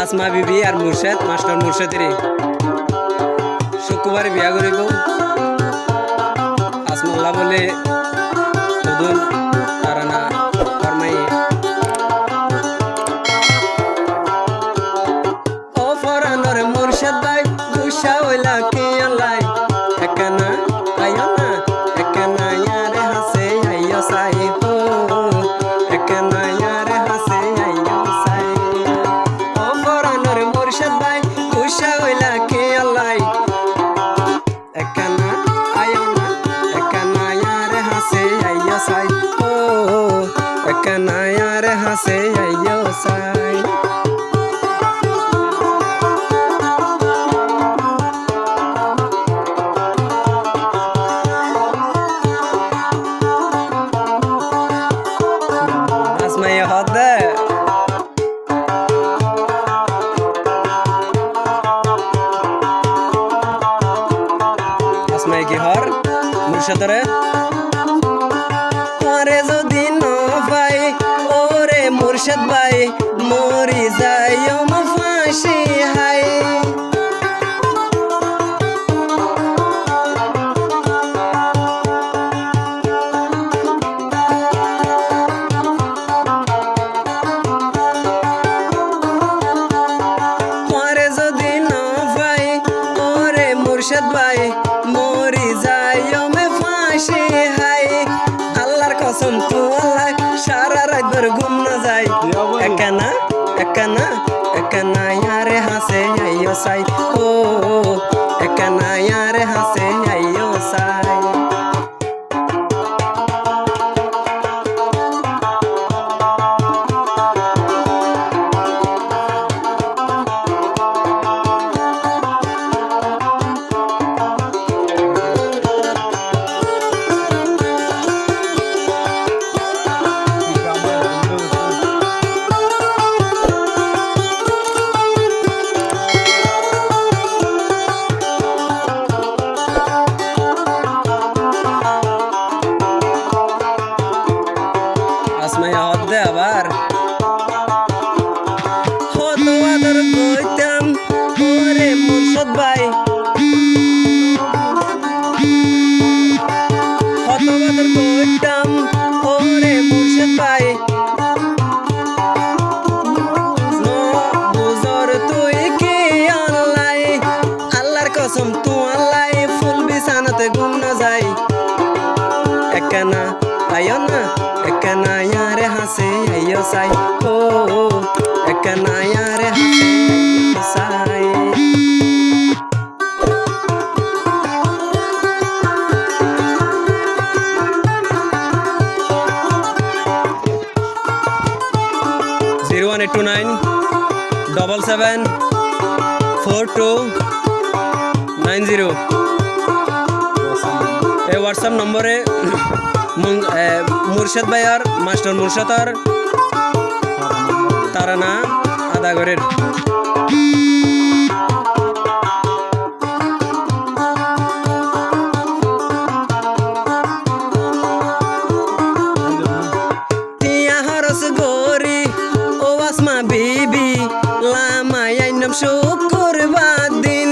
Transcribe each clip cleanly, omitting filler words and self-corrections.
আসমা বিবি আর Murshed master মুর্শেদের শুক্রবার বিয়া করিব আসমুল্লাহ বলে দুদুন তারা না ফরমাই ও ফরানোর মুর্শেদ ভাই গুসা হইলা কি আল্লাহ একনা আইও না একনা ইয়ারে হাসে আইও সাই ও একনা ইয়ারে হাসে আইও সাই ও ফরানোর মুর্শেদ ভাই গুসা হইলা কি আল্লাহ একনা আইও না একনা ইয়ারে হাসে আইও সাই ও একনা ইয়ারে হাসে আইও সাই Asma'yı hadi. Asma'yı ki har মুর্শিদরে তোরে যদি না পাই ওরে মুর্শিদ ভাই মরি যাইও ফাঁসি হাই মুর্শিদ ভাই মরি যাইও মে ফাঁসি হাই আল্লাহর কসম তু আল্লাহ সারা রাত ভর ঘুম না যাই একনা একনা একনা ইয়ারে হাসে আইও সাই ও একনা ইয়ারে হাসে আইও সাই Asma'ya hadi abar Hoto adar koytam Ore Murshid bhai Hoto adar koytam Ore Murshid bhai No buzor tuy ki Allah Allah'r kosam tu Allah Full bisanate gum na jai Ekana ayona একনা ইয়ারে হাসে আইও সাই ও একনা ইয়ারে হাসে আইও সাই zero 1829 774290 এই WhatsApp নম্বরে মুর্শিদ ভাই আর master মুর্শিদার তারা না আদা করেন তিয়া হরস গরি ও আসমা বিবি লামাই আইনম শুক্রবার দিন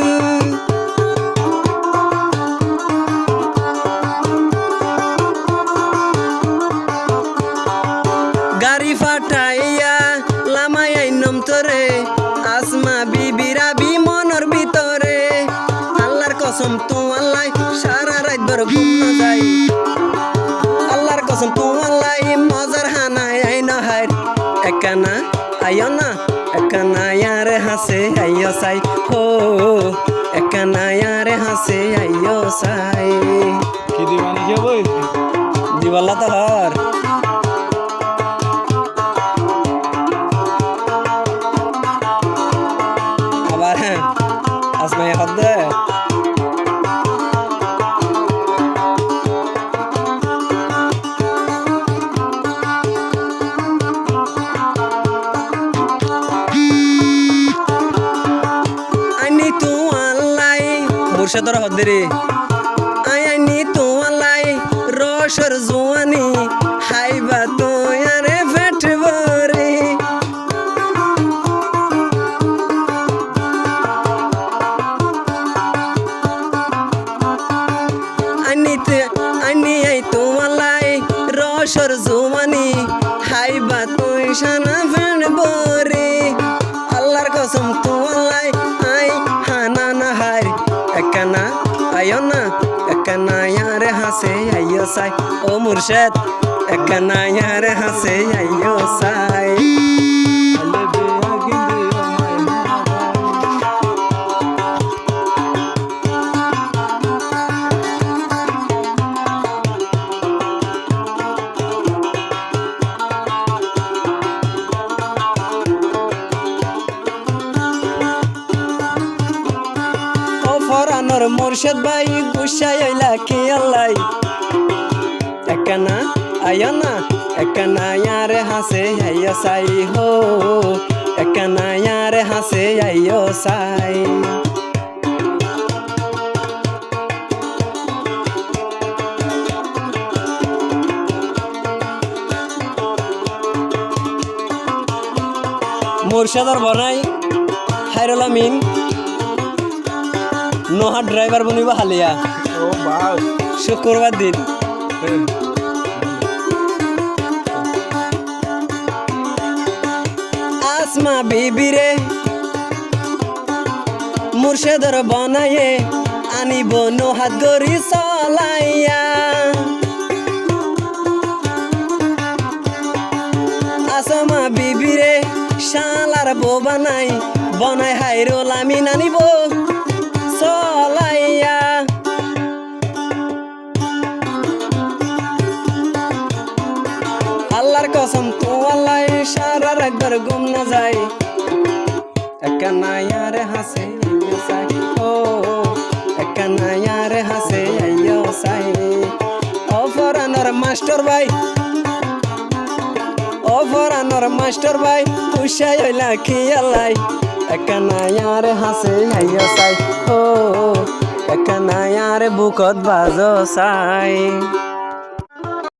গাড়ি ফাটাইয়া লামাই আইনম তোরে আসমা বিবিরা বিমনের ভিতরে আল্লাহর কসম তু আল্লাহ সারা রাত ভর ঘুম না যাই আল্লাহর কসম তু আল্লাহ মজার হানাই আইন হাই একনা আইও না একনা ইয়ারে হাসে আইও সাই ও একনা ইয়ারে হাসে আইও সাই কি দিবানি কে বই দিবাল্লা তো হর আবার আসমাই হদ্দে মুর্শেদর হদ্দেরে আয়ানি তোমালাই রসর জোয়ানি হাইবা তোয়ারে পেট ভরে আনি আই তোমালাই রসর জোয়ানি হাইবা তুই সানা পেট ভরে আল্লাহর কসম তোমালাই আই হানা না হাই একানা আয়ো না একানা ইয়ারে হাসে আইয়ো সাই ও মুর্শেদ একানা ইয়ারে হাসে আইয়ো সাই আলে বেয়া গিন্দি ফরানোর মুর্শেদ ভাই গুসাই আইলা কি আল্লাই একানা আয়ো না একানা ইয়ারে হাসে আইয়ো সাই হো একানা ইয়ারে হাসে আইয়ো সাই মুর্শেদর বনাই হাইরুল আমিন নোহা ড্রাইভার বনিবা হালিয়া ও বাউ শুক্রবার দিন আসমা বিবিরে মুর্শেদর বনায়ে আনিব নোহাত গরি চলাইয়া আসমা বিবিরে শালার বো বনাই হাইরুল আমিন আনিব চলাইয়া আল্লাহর কসম তো আল্লাহ সারা রাতভর ঘুম না যায় একানা ইয়ারে হাসে আইয়ো সাই ও একানা ইয়ারে হাসে আইয়ো সাই ও ফরানোর মাস্টার ভাই তুষাই হইলা কি আল্লাহ একানা ইয়ারে হাসে আইয়ো সাই ও একানা ইয়ারে বুকত বাজো সাই